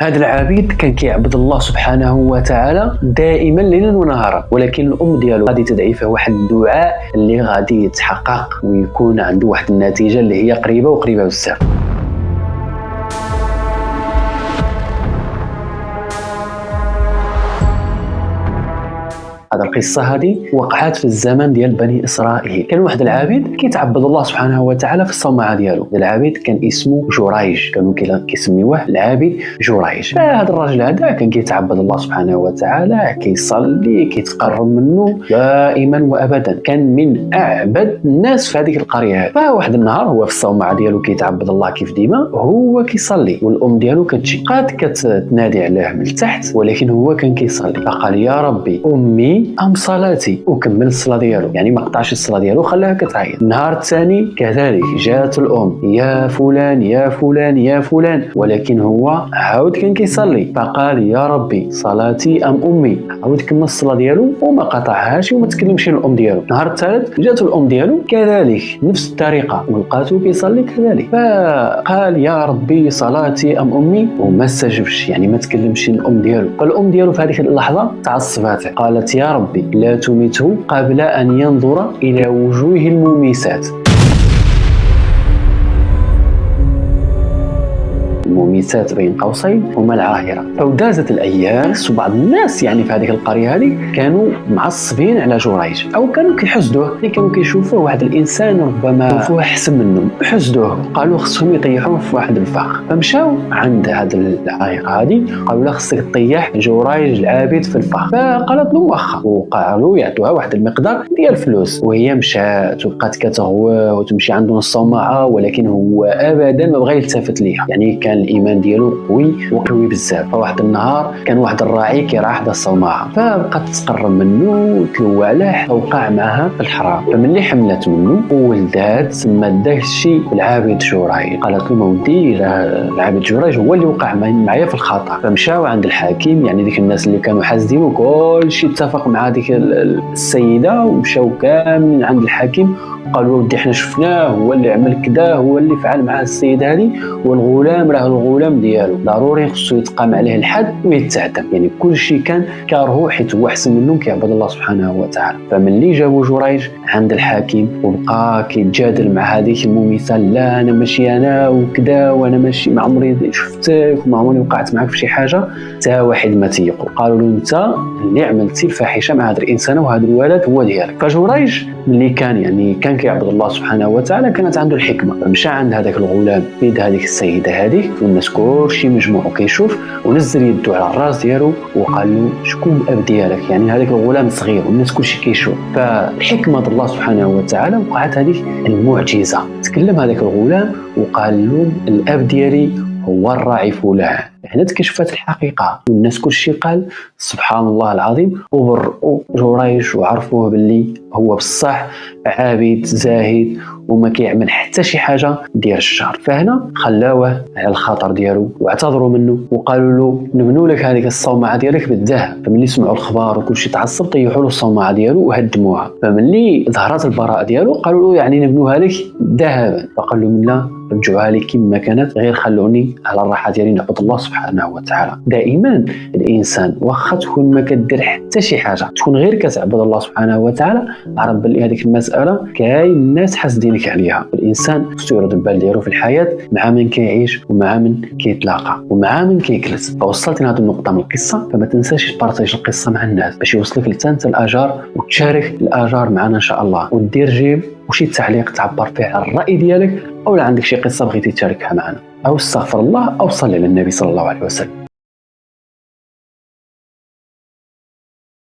هذا العبيد كان كيعبد الله سبحانه وتعالى دائما ليلا ونهارا، ولكن الام ديالو غادي تدعي فيه واحد الدعاء اللي غادي يتحقق ويكون عنده واحد النتيجه اللي هي قريبه بزاف. هذه القصة هذه وقعت في الزمن ديال بني إسرائيل. كان واحد العابد كيتعبد الله سبحانه وتعالى في الصومعة ديالو. العابد كان اسمه جريج، كانوا كيسميوه العابد جريج. فهذا الراجل هذا كان كيتعبد الله سبحانه وتعالى، كيصلي، كيتقرب منه دائما وابدا، كان من اعبد الناس في هذيك القرية هذه. فواحد النهار هو في الصومعة ديالو كيتعبد الله كيف ديما، هو كيصلي والام ديالو كتجي قاد كتنادي عليه من التحت، ولكن هو كان كيصلي. فقال يا ربي امي ام صلاتي، وكمل الصلاه ديالو، يعني ما قطعش الصلاه ديالو خلاها كتعيط. النهار الثاني كذلك جات الام يا فلان يا فلان يا فلان، ولكن هو عاود كان كيصلي. فقال يا ربي صلاتي ام امي، عاود كمل الصلاه ديالو وما قطعهاش وما تكلمش الام ديالو. النهار الثالث جات الام ديالو كذلك نفس الطريقه ولقاتو كيصلي كذلك. فقال يا ربي صلاتي ام امي وما استجبش، يعني ما تكلمش الام ديالو. فالام ديالو في هذيك اللحظه تعصبات، قالت يا ربي لا تميته قبل أن ينظر إلى وجوه المميسات. المميسات بين قوسين هما العاهرة. فودازت الأيام، وبعض الناس يعني في هذه القرية هذه كانوا معصبين على جريج، أو كانوا كيحسدوه، كانوا كيشوفوه واحد الإنسان ربما يشوفوه أحسن منهم، حسدوه، قالوا خصهم يطيحوه في واحد الفخ. فمشاو عند هذا العاهرة هذه قالوا له خصك تطيح جريج العابد في الفخ. فقالت له واخا، وقالوا يعطوها واحد المقدار ديال الفلوس، وهي مشات وبقات كتغوى وتمشي عنده الصومعة، ولكن هو أبدا ما بغى يلتفت ليها، يعني كان الايمان ديالو قوي بزاف. فواحد النهار كان واحد الراعي كيراعي حدا الصومعه، فبقات تقرب منه وتلوى عليه، وقع معها في الحرام. فملي حملت منه وولدات سمات داك الشيء العابد جريج. قالت له مودي العابد جريج هو اللي وقع معايا في الخطر. فمشاو عند الحاكم، يعني ديك الناس اللي كانوا حاسدين، وكل شيء اتفق مع ديك السيده، ومشاو كاملين عند الحاكم قالوا ودي احنا شفناه هو اللي عمل كذا، هو اللي فعل مع السيده هذه، والغلام راه الغلام ديالو ضروري خصو يتقام عليه الحد ويتعدم. يعني كل شيء كان كارهو حيت هو احسن منهم كيعبد الله سبحانه وتعالى. فملي جابوا جريج عند الحاكم وبقى كيتجادل مع هذيك المميثه، لا انا ماشي انا وكذا، وانا ماشي ما عمري شفتك وما عمري وقعت معك في شي حاجه، حتى واحد ما تيقوا. قالوا له انت اللي عملتي الفاحشه مع هذا الانسان وهذا الولد هو ديالك. فجريج ملي كان كيعبد الله سبحانه وتعالى كانت عنده الحكمه، فمشى عند هذاك الغلام بيد هذيك السيده هذيك، والناس كلشي مجموع وكيشوف، ونزل يده على الراس ديالو وقال له شكون الاب ديالك، يعني هذاك الغلام صغير والناس كلشي كيشوف. فالحكمه الله سبحانه وتعالى وقعت هذيك المعجزه، تكلم هذاك الغلام وقال له الاب ديالي هو الراعي فلان. هنا تكشفت الحقيقه والناس كلشي قال سبحان الله العظيم، وبرؤوا جريج وعرفوه باللي هو بصح عابد زاهد وما كيعمل حتى شي حاجه ديال الشر. فهنا خلاوه على الخطر ديالو واعتذروا منه وقالوا له نبنوا لك هذيك الصومعه ديالك بالذهب. فملي سمعوا الخبر وكلشي تعصب طيحوا له الصومعه ديالو وهدموها. فملي ظهرت البراءه ديالو قالوا له يعني نبنوها لك ذهبا. فقال لهم لا، رجعوها لي كما كانت، غير خلوني على الراحه ديالي نعبد الله سبحانه وتعالى. دائما الانسان واخا تكون ما كدير حتى شي حاجه، تكون غير كتعبد الله سبحانه وتعالى، عرف بلي هذيك المساله كاين الناس حاسدينك عليها. الانسان خصو يرد البال ديالو في الحياه مع من كيعيش ومع من كيتلاقى ومع من كيجلس. فوصلت لهذه النقطه من القصه، فما تنساش تبارطاج القصه مع الناس باش يوصلك لتانت الاجار، وتشارك الاجار معنا ان شاء الله، ودير جيب وشي تعليق تعبر فيه على الراي ديالك، او عندك شي قصه بغيتي تشاركها معنا، او استغفر الله او صلي على النبي صلى الله عليه وسلم.